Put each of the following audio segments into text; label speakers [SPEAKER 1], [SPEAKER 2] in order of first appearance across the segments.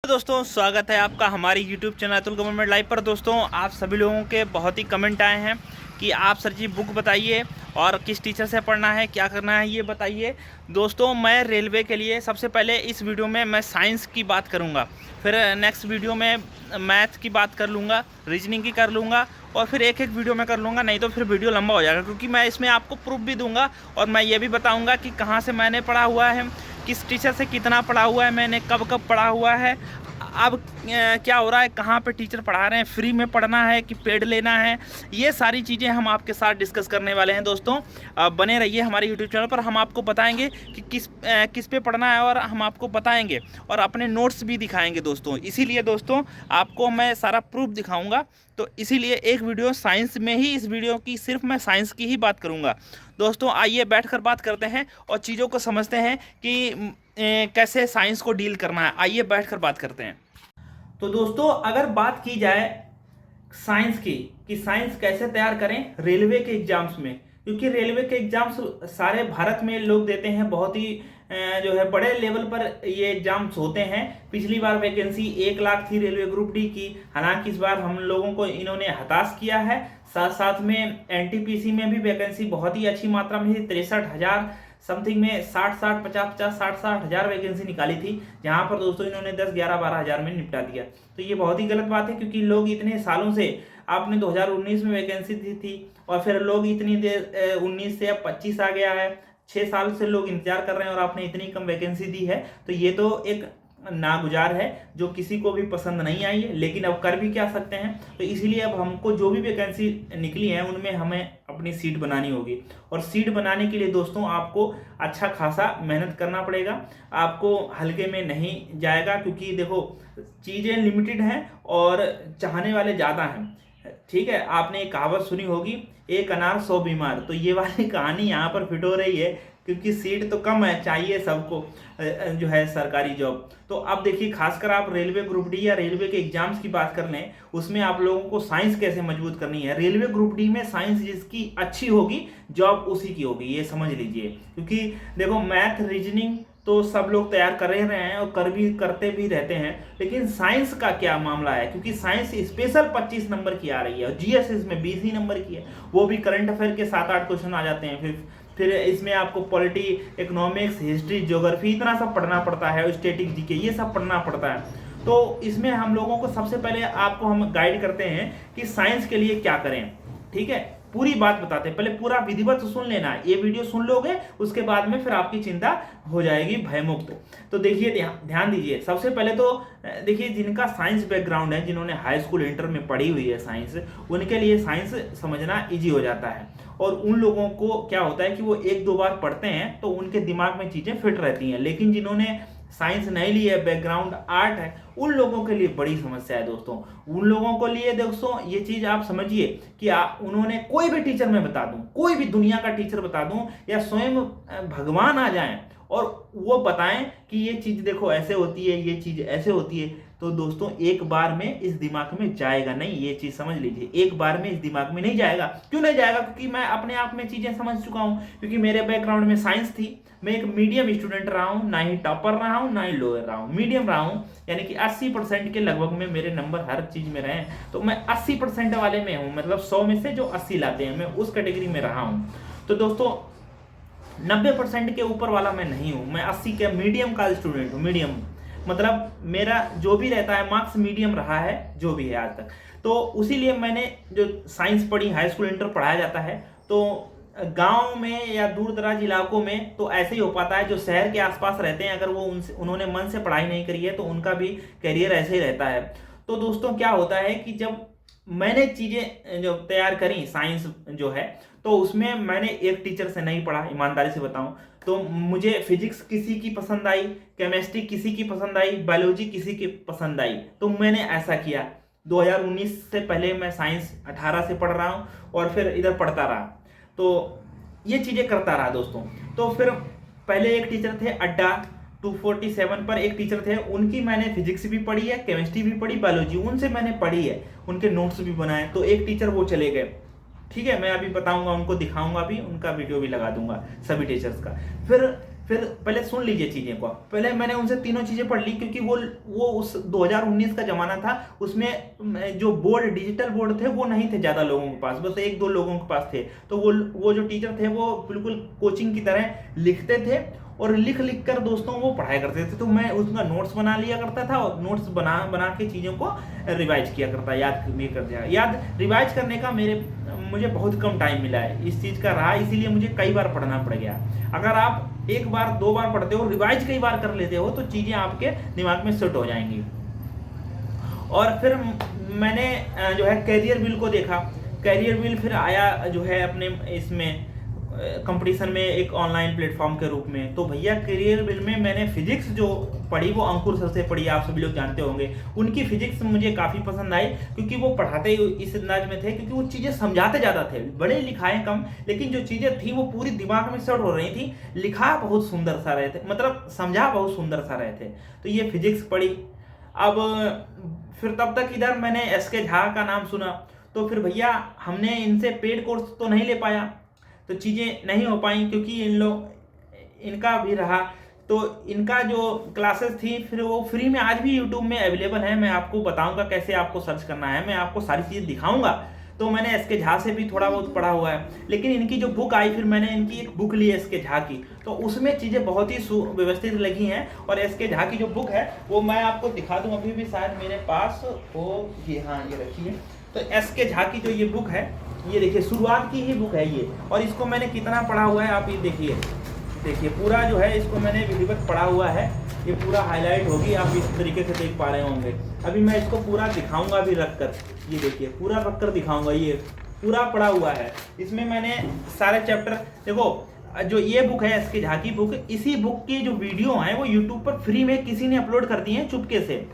[SPEAKER 1] दोस्तों स्वागत है आपका हमारी YouTube channel Atul government live पर। दोस्तों आप सभी लोगों के बहुत ही कमेंट आए हैं कि आप सर जी बुक बताइए और किस टीचर से पढ़ना है, क्या करना है, ये बताइए। दोस्तों मैं रेलवे के लिए सबसे पहले इस वीडियो में मैं साइंस की बात करूंगा, फिर नेक्स्ट वीडियो में मैथ की बात कर लूँगा, रीजनिंग की कर लूँगा और फिर एक एक वीडियो में कर लूँगा, नहीं तो फिर वीडियो लंबा हो जाएगा। क्योंकि मैं इसमें आपको प्रूफ भी दूंगा और मैं ये भी बताऊँगा कि कहाँ से मैंने पढ़ा हुआ है, किस टीचर से कितना पढ़ा हुआ है मैंने, कब कब पढ़ा हुआ है, अब क्या हो रहा है, कहाँ पे टीचर पढ़ा रहे हैं, फ्री में पढ़ना है कि पेड लेना है। ये सारी चीज़ें हम आपके साथ डिस्कस करने वाले हैं। दोस्तों बने रहिए हमारे यूट्यूब चैनल पर, हम आपको बताएंगे कि किस पे पढ़ना है और हम आपको बताएंगे और अपने नोट्स भी दिखाएंगे दोस्तों। इसीलिए दोस्तों आपको मैं सारा प्रूफ दिखाऊंगा, तो इसीलिए एक वीडियो साइंस में ही, इस वीडियो की सिर्फ मैं साइंस की ही बात करूंगा। दोस्तों आइए बैठकर बात करते हैं और चीज़ों को समझते हैं कि कैसे साइंस को डील करना है। आइए बैठकर बात करते हैं। तो दोस्तों अगर बात की जाए साइंस की कि साइंस कैसे तैयार करें रेलवे के एग्जाम्स में, क्योंकि रेलवे के एग्जाम्स सारे भारत में लोग देते हैं, बहुत ही जो है बड़े लेवल पर ये एग्जाम्स होते हैं। पिछली बार वैकेंसी 1 लाख थी रेलवे ग्रुप डी की, हालांकि इस बार हम लोगों को इन्होंने हताश किया है। साथ साथ में एनटीपीसी में भी वैकेंसी बहुत ही अच्छी मात्रा में थी, 63,000 समथिंग में 60 हज़ार वैकेंसी निकाली थी, जहां पर दोस्तों इन्होंने 10, 11, 12 हज़ार में निपटा दिया। तो ये बहुत ही गलत बात है, क्योंकि लोग इतने सालों से, आपने 2019 में वैकेंसी दी थी और फिर लोग इतनी देर 19 से अब 25 आ गया है, 6 साल से लोग इंतजार कर रहे हैं और आपने इतनी कम वैकेंसी दी है। तो ये तो एक नागुजार है जो किसी को भी पसंद नहीं आई है, लेकिन अब कर भी क्या सकते हैं। तो इसीलिए अब हमको जो भी वैकेंसी निकली है उनमें हमें अपनी सीट बनानी होगी, और सीट बनाने के लिए दोस्तों आपको अच्छा खासा मेहनत करना पड़ेगा, आपको हल्के में नहीं जाएगा। क्योंकि देखो चीज़ें लिमिटेड हैं और चाहने वाले ज़्यादा हैं। ठीक है, आपने एक कहावत सुनी होगी, एक अनार 100 बीमार। तो ये वाली कहानी यहाँ पर फिट हो रही है, क्योंकि सीट तो कम है, चाहिए सबको जो है सरकारी जॉब। तो अब देखिए, खासकर आप रेलवे ग्रुप डी या रेलवे के एग्जाम्स की बात कर लें, उसमें आप लोगों को साइंस कैसे मजबूत करनी है। रेलवे ग्रुप डी में साइंस जिसकी अच्छी होगी जॉब उसी की होगी, ये समझ लीजिए। क्योंकि देखो मैथ रीजनिंग तो सब लोग तैयार कर रहे हैं और करते भी रहते हैं, लेकिन साइंस का क्या मामला है, क्योंकि साइंस स्पेशल 25 नंबर की आ रही है और जीएस में 20 ही नंबर की है, वो भी करंट अफेयर के 7-8 क्वेश्चन आ जाते हैं। फिर इसमें आपको पॉलिटी, इकोनॉमिक्स, हिस्ट्री, ज्योग्राफी, इतना सब पढ़ना पड़ता है, स्टैटिक जीके, ये सब पढ़ना पड़ता है। तो इसमें हम लोगों को सबसे पहले आपको हम गाइड करते हैं कि साइंस के लिए क्या करें। ठीक है, पूरी बात बताते हैं, पहले पूरा विधिवत सुन लेना है, ये वीडियो सुन लोगे उसके बाद में फिर आपकी चिंता हो जाएगी भयमुक्त। तो देखिए ध्यान दीजिए, सबसे पहले तो देखिए जिनका साइंस बैकग्राउंड है, जिन्होंने हाई स्कूल इंटर में पढ़ी हुई है साइंस, उनके लिए साइंस समझना इजी हो जाता है। और उन लोगों को क्या होता है कि वो 1-2 बार पढ़ते हैं तो उनके दिमाग में चीजें फिट रहती हैं। लेकिन जिन्होंने साइंस नहीं ली है, बैकग्राउंड आर्ट है, उन लोगों के लिए बड़ी समस्या है दोस्तों। उन लोगों को लिए दोस्तों ये चीज आप समझिए कि उन्होंने कोई भी टीचर मैं बता दूं, कोई भी दुनिया का टीचर बता दूं, या स्वयं भगवान आ जाएं और वो बताएं कि ये चीज देखो ऐसे होती है, ये चीज ऐसे होती है, तो दोस्तों एक बार में इस दिमाग में जाएगा नहीं। ये चीज समझ लीजिए, एक बार में इस दिमाग में नहीं जाएगा। क्यों नहीं जाएगा? क्योंकि मैं अपने आप में चीजें समझ चुका हूं, क्योंकि मेरे बैकग्राउंड में साइंस थी। मैं एक मीडियम स्टूडेंट रहा हूं, ना ही टॉपर रहा हूं ना ही लोअर रहा हूं, मीडियम रहा हूं, यानी कि 80% के लगभग में मेरे नंबर हर चीज में रहे। तो मैं 80% वाले में हूं, मतलब 100 में से जो 80 लाते हैं, मैं उस कैटेगरी में रहा हूं। तो दोस्तों 90% के ऊपर वाला मैं नहीं हूं, मैं 80 के मीडियम का स्टूडेंट हूं। मीडियम मतलब मेरा जो भी रहता है मार्क्स मीडियम रहा है, जो भी है आज तक। तो उसीलिए मैंने जो साइंस पढ़ी, हाई स्कूल इंटर पढ़ाया जाता है, तो गांव में या दूर दराज इलाकों में तो ऐसे ही हो पाता है। जो शहर के आसपास रहते हैं, अगर वो उन्होंने मन से पढ़ाई नहीं करी है तो उनका भी करियर ऐसे ही रहता है। तो दोस्तों क्या होता है कि जब मैंने चीजें जो तैयार करी साइंस जो है, तो उसमें मैंने एक टीचर से नहीं पढ़ा, ईमानदारी से बताऊं तो मुझे फिजिक्स किसी की पसंद आई, केमिस्ट्री किसी की पसंद आई, बायोलॉजी किसी की पसंद आई, तो मैंने ऐसा किया। 2019 से पहले मैं साइंस 18 से पढ़ रहा हूँ और फिर इधर पढ़ता रहा, तो ये चीजें करता रहा दोस्तों। तो फिर पहले एक टीचर थे अड्डा 247 पर, एक टीचर थे, उनकी मैंने फिजिक्स भी पढ़ी है, केमिस्ट्री भी पढ़ी, बायोलॉजी उनसे मैंने पढ़ी है, उनके नोट्स भी बनाए। तो एक टीचर वो चले गए, ठीक है, मैं अभी बताऊंगा, उनको दिखाऊंगा भी, उनका वीडियो भी लगा दूंगा सभी टीचर्स का। फिर फिर पहले सुन लीजिए चीज़ें को, पहले मैंने उनसे तीनों चीज़ें पढ़ ली, क्योंकि वो उस 2019 का ज़माना था, उसमें जो बोर्ड डिजिटल बोर्ड थे वो नहीं थे ज़्यादा लोगों के पास, बस एक दो लोगों के पास थे। तो वो जो टीचर थे वो बिल्कुल कोचिंग की तरह लिखते थे और लिख लिख कर दोस्तों वो पढ़ाई करते थे। तो मैं उसका नोट्स बना लिया करता था और नोट्स बना बना के चीज़ों को रिवाइज किया करता, याद भी कर दिया। याद रिवाइज करने का मुझे बहुत कम टाइम मिला है इस चीज़ का रहा, इसीलिए मुझे कई बार पढ़ना पड़ गया। अगर आप एक बार दो बार पढ़ते हो, रिवाइज कई बार कर लेते हो, तो चीज़ें आपके दिमाग में सेट हो जाएंगी। और फिर मैंने जो है कैरियर बिल को देखा। कैरियर बिल फिर आया जो है अपने इसमें कंपटीशन में एक ऑनलाइन प्लेटफॉर्म के रूप में। तो भैया करियर बिल में मैंने फिजिक्स जो पढ़ी वो अंकुर सर से पढ़ी, आप सभी लोग जानते होंगे। उनकी फिजिक्स मुझे काफ़ी पसंद आई, क्योंकि वो पढ़ाते इस अंदाज में थे, क्योंकि वो चीज़ें समझाते ज़्यादा थे, बड़े लिखाए कम, लेकिन जो चीज़ें थी वो पूरी दिमाग में सेट हो रही थी, लिखा बहुत सुंदर सा रहे थे, मतलब समझा बहुत सुंदर सा रहे थे। तो ये फिजिक्स पढ़ी। अब फिर तब तक इधर मैंने एसके झा का नाम सुना, तो फिर भैया हमने इनसे पेड कोर्स तो नहीं ले पाया, तो चीज़ें नहीं हो पाई, क्योंकि इनका भी रहा। तो इनका जो क्लासेस थी फिर वो फ्री में आज भी यूट्यूब में अवेलेबल है। मैं आपको बताऊंगा कैसे आपको सर्च करना है, मैं आपको सारी चीज़ें दिखाऊंगा। तो मैंने एसके झा से भी थोड़ा बहुत पढ़ा हुआ है, लेकिन इनकी जो बुक आई, फिर मैंने इनकी एक बुक ली एसके झा की, तो उसमें चीज़ें बहुत ही सुव्यवस्थित लगी हैं। और एसके झा की जो बुक है वो मैं आपको दिखा दूँ, अभी भी शायद मेरे पास हो, ये हाँ ये रखिए। तो एसके झा की जो ये बुक है, ये देखिए शुरुआत की ही बुक है ये, और इसको मैंने कितना पढ़ा हुआ है आप ये देखिए पूरा जो है इसको मैंने विधिवत पढ़ा हुआ है। ये पूरा हाईलाइट होगी, आप इस तरीके से देख पा रहे होंगे। अभी मैं इसको पूरा दिखाऊंगा भी रख कर, ये देखिए पूरा रख कर दिखाऊंगा, ये पूरा पढ़ा हुआ है। इसमें मैंने सारे चैप्टर देखो, जो ये बुक है एसके झा की बुक, इसी बुक की जो वीडियो हैं वो यूट्यूब पर फ्री में किसी ने अपलोड कर दिए हैं चुपके से,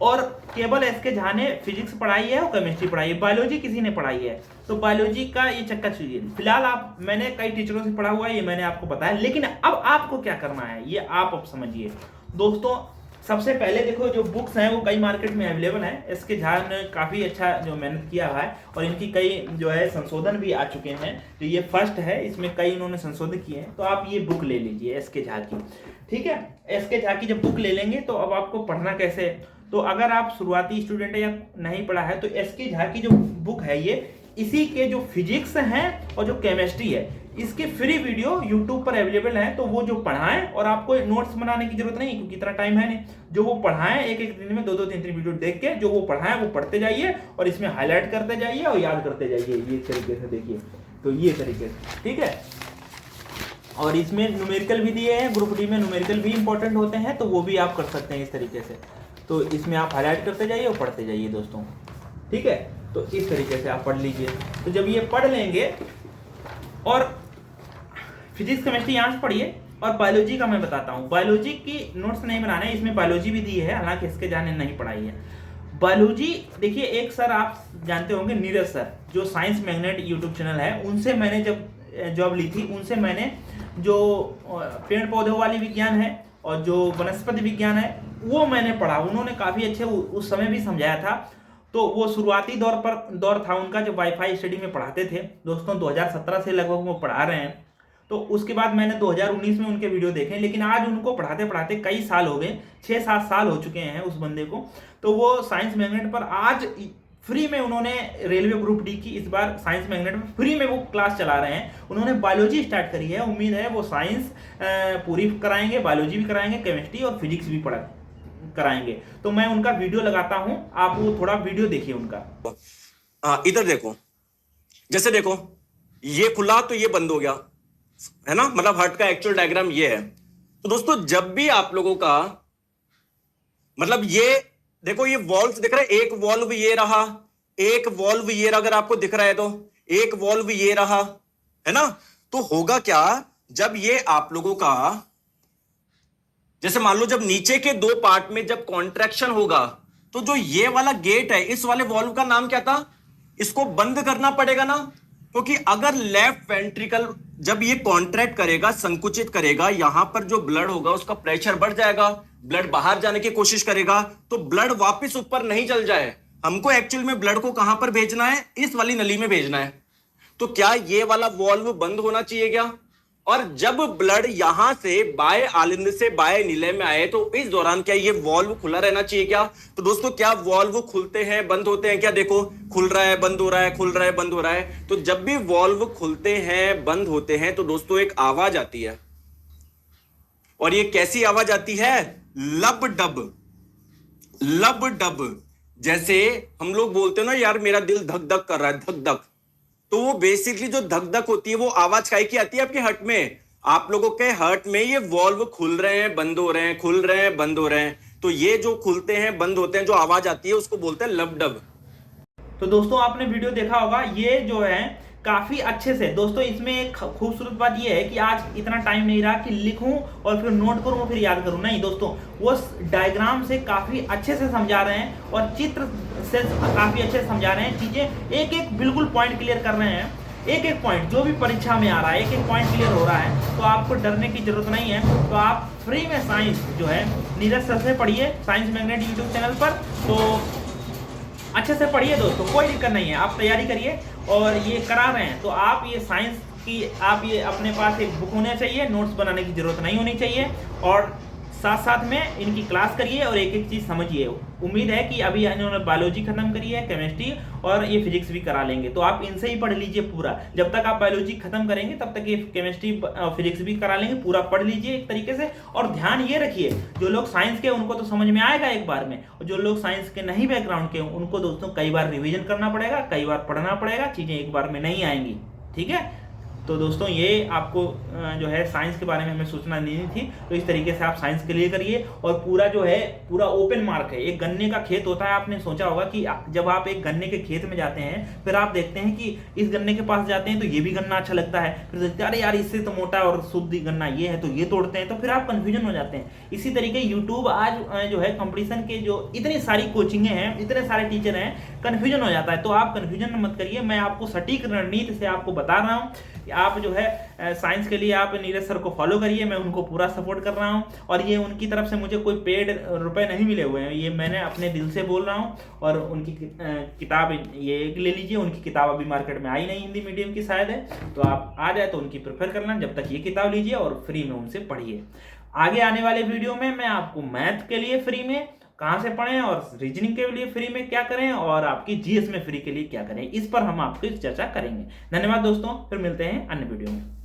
[SPEAKER 1] और केवल एसके झा ने फिजिक्स पढ़ाई है और केमिस्ट्री पढ़ाई है, बायोलॉजी किसी ने पढ़ाई है। तो बायोलॉजी का ये चक्कर चाहिए फिलहाल। मैंने कई टीचरों से पढ़ा हुआ है, ये मैंने आपको बताया, लेकिन अब आपको क्या करना है ये आप अब समझिए दोस्तों। सबसे पहले देखो जो बुक्स हैं वो कई मार्केट में अवेलेबल हैं। एसके झा ने काफ़ी अच्छा जो मेहनत किया हुआ है, और इनकी कई जो है संशोधन भी आ चुके हैं। तो ये फर्स्ट है, इसमें कई इन्होंने संशोधन किए हैं। तो आप ये बुक ले लीजिए एसके झा की, ठीक है। एसके झा की जब बुक ले लेंगे तो अब आपको पढ़ना कैसे है, तो अगर आप शुरुआती स्टूडेंट है या नहीं पढ़ा है, तो एसके झा की जो बुक है ये इसी के जो फिजिक्स हैं और जो केमिस्ट्री है, इसके फ्री वीडियो यूट्यूब पर अवेलेबल है। तो वो जो पढ़ाएं, और आपको नोट्स बनाने की जरूरत नहीं, क्योंकि इतना टाइम है नहीं। जो वो पढ़ाएं एक एक दिन में दो दो तीन तीन वीडियो देख के जो वो पढ़ाएं वो पढ़ते जाइए, और इसमें हाईलाइट करते जाइए और याद करते जाइए, ये तरीके से देखिए। तो ये तरीके से, ठीक है। और इसमें न्यूमेरिकल भी दिए हैं, ग्रुप डी में न्यूमेरिकल भी इंपॉर्टेंट होते हैं, तो वो भी आप कर सकते हैं इस तरीके से। तो इसमें आप हाईलाइट करते जाइए और पढ़ते जाइए दोस्तों, ठीक है। तो इस तरीके से आप पढ़ लीजिए। तो जब ये पढ़ लेंगे, और फिजिक्स केमिस्ट्री यहाँ से पढ़िए, और बायोलॉजी का मैं बताता हूँ। बायोलॉजी की नोट्स नहीं बनाने, इसमें बायोलॉजी भी दी है, हालांकि इसके जाने नहीं पढ़ाई है बायोलॉजी। देखिए एक सर आप जानते होंगे, नीरज सर, जो साइंस मैग्नेट यूट्यूब चैनल है, उनसे मैंने जब जॉब ली थी, उनसे मैंने जो पेड़ पौधों वाली विज्ञान है और जो वनस्पति विज्ञान है वो मैंने पढ़ा। उन्होंने काफ़ी अच्छे उस समय भी समझाया था। तो वो शुरुआती दौर था उनका, जब वाईफाई स्टडी में पढ़ाते थे दोस्तों, 2017 से लगभग वो पढ़ा रहे हैं। तो उसके बाद मैंने 2019 में उनके वीडियो देखे, लेकिन आज उनको पढ़ाते पढ़ाते कई साल हो गए, 6-7 साल हो चुके हैं उस बंदे को। तो वो साइंस मैग्नेट पर आज फ्री में उन्होंने रेलवे ग्रुप डी की इस बार साइंस मैग्नेट में फ्री में वो क्लास चला रहे हैं। उन्होंने बायोलॉजी स्टार्ट करी है, उम्मीद है वो साइंस पूरी कराएंगे, बायोलॉजी भी कराएंगे, केमिस्ट्री और फिजिक्स भी कराएंगे। तो मैं उनका वीडियो लगाता हूं, आप वो थोड़ा वीडियो देखिए उनका।
[SPEAKER 2] इधर देखो, जैसे देखो ये खुला तो ये बंद हो गया है ना, मतलब हार्ट का एक्चुअल डायग्राम ये है। तो दोस्तों जब भी आप लोगों का मतलब ये देखो, ये वॉल्व दिख रहा है, एक वॉल्व ये रहा, एक वॉल्व ये रहा, अगर आपको दिख रहा है तो एक वॉल्व ये रहा है ना। तो होगा क्या, जब ये आप लोगों का जैसे मान लो जब नीचे के दो पार्ट में जब कॉन्ट्रैक्शन होगा, तो जो ये वाला गेट है, इस वाले वॉल्व का नाम क्या था, इसको बंद करना पड़ेगा ना, क्योंकि अगर लेफ्ट वेंट्रिकल जब ये कॉन्ट्रैक्ट करेगा, संकुचित करेगा, यहां पर जो ब्लड होगा उसका प्रेशर बढ़ जाएगा, ब्लड बाहर जाने की कोशिश करेगा, तो ब्लड वापस ऊपर नहीं चल जाए। हमको एक्चुअल में ब्लड को कहां पर भेजना है, इस वाली नली में भेजना है। तो क्या ये वाला वॉल्व बंद होना चाहिए क्या, और जब ब्लड यहां से बाय आलिंद से बाय नीले में आए तो इस दौरान क्या ये वॉल्व खुला रहना चाहिए क्या? तो दोस्तों क्या वॉल्व खुलते हैं बंद होते हैं क्या? देखो खुल रहा है बंद हो रहा है, खुल रहा है बंद हो रहा है। तो जब भी वॉल्व खुलते हैं बंद होते हैं तो दोस्तों एक आवाज आती है, और ये कैसी आवाज आती है? लब डब, लब डब। जैसे हम लोग बोलते हैं ना यार मेरा दिल धक धक कर रहा है, धक धक। तो वो बेसिकली जो धक धक होती है वो आवाज काहे की आती है आपके हार्ट में? आप लोगों के हार्ट में ये वॉल्व खुल रहे हैं बंद हो रहे हैं, खुल रहे हैं बंद हो रहे हैं। तो ये जो खुलते हैं बंद होते हैं जो आवाज आती है उसको बोलते हैं लब डब।
[SPEAKER 1] तो दोस्तों आपने वीडियो देखा होगा, ये जो है काफी अच्छे से दोस्तों, इसमें एक खूबसूरत बात ये है कि आज इतना टाइम नहीं रहा कि लिखूं और फिर नोट करूं और फिर याद करूं, नहीं दोस्तों, वो डायग्राम से काफी अच्छे से समझा रहे हैं और चित्र से काफी अच्छे से समझा रहे हैं, चीजें एक एक बिल्कुल पॉइंट क्लियर कर रहे हैं, एक एक पॉइंट जो भी परीक्षा में आ रहा है एक एक पॉइंट क्लियर हो रहा है। तो आपको डरने की जरूरत नहीं है। तो आप फ्री में साइंस जो है नीरज सर से पढ़िए, साइंस मैग्नेट यूट्यूब चैनल पर। तो अच्छे से पढ़िए दोस्तों, कोई दिक्कत नहीं है, आप तैयारी करिए। और ये करा रहे हैं तो आप ये साइंस की आप ये अपने पास एक बुक होना चाहिए, नोट्स बनाने की जरूरत नहीं होनी चाहिए, और साथ साथ में इनकी क्लास करिए और एक एक चीज़ समझिए। उम्मीद है कि अभी इन्होंने बायोलॉजी खत्म करी है, केमिस्ट्री और ये फिजिक्स भी करा लेंगे, तो आप इनसे ही पढ़ लीजिए पूरा। जब तक आप बायोलॉजी खत्म करेंगे तब तक ये केमिस्ट्री फिजिक्स भी करा लेंगे, पूरा पढ़ लीजिए एक तरीके से। और ध्यान ये रखिए, जो लोग साइंस के उनको तो समझ में आएगा एक बार में, और जो लोग साइंस के नहीं बैकग्राउंड के उनको दोस्तों कई बार रिविजन करना पड़ेगा, कई बार पढ़ना पड़ेगा, चीज़ें एक बार में नहीं आएंगी। ठीक है, तो दोस्तों ये आपको जो है साइंस के बारे में हमें सूचना देनी थी। तो इस तरीके से आप साइंस के लिए करिए। और पूरा जो है पूरा ओपन मार्क है। एक गन्ने का खेत होता है, आपने सोचा होगा कि जब आप एक गन्ने के खेत में जाते हैं फिर आप देखते हैं कि इस गन्ने के पास जाते हैं तो ये भी गन्ना अच्छा लगता है, फिर देखते हैं अरे यार इससे तो मोटा और शुद्ध गन्ना ये है तो ये तोड़ते हैं, तो फिर आप कन्फ्यूजन हो जाते हैं। इसी तरीके यूट्यूब आज जो है कंपटीशन के जो इतनी सारी कोचिंगें हैं, इतने सारे टीचर हैं, कन्फ्यूजन हो जाता है। तो आप कन्फ्यूजन मत करिए, मैं आपको सटीक रणनीति से आपको बता रहा हूँ कि आप जो है साइंस के लिए आप नीरज सर को फॉलो करिए, मैं उनको पूरा सपोर्ट कर रहा हूँ। और ये उनकी तरफ से मुझे कोई पेड रुपए नहीं मिले हुए हैं, ये मैंने अपने दिल से बोल रहा हूँ। और उनकी किताब ये ले लीजिए, उनकी किताब अभी मार्केट में आई नहीं, हिंदी मीडियम की शायद है, तो आप आ जाए तो उनकी प्रेफर कर लेना। जब तक ये किताब लीजिए और फ्री में उनसे पढ़िए। आगे आने वाले वीडियो में मैं आपको मैथ के लिए फ्री में कहाँ से पढ़ें और रीजनिंग के लिए फ्री में क्या करें और आपकी जीएस में फ्री के लिए क्या करें, इस पर हम आपकी चर्चा करेंगे। धन्यवाद दोस्तों, फिर मिलते हैं अन्य वीडियो में।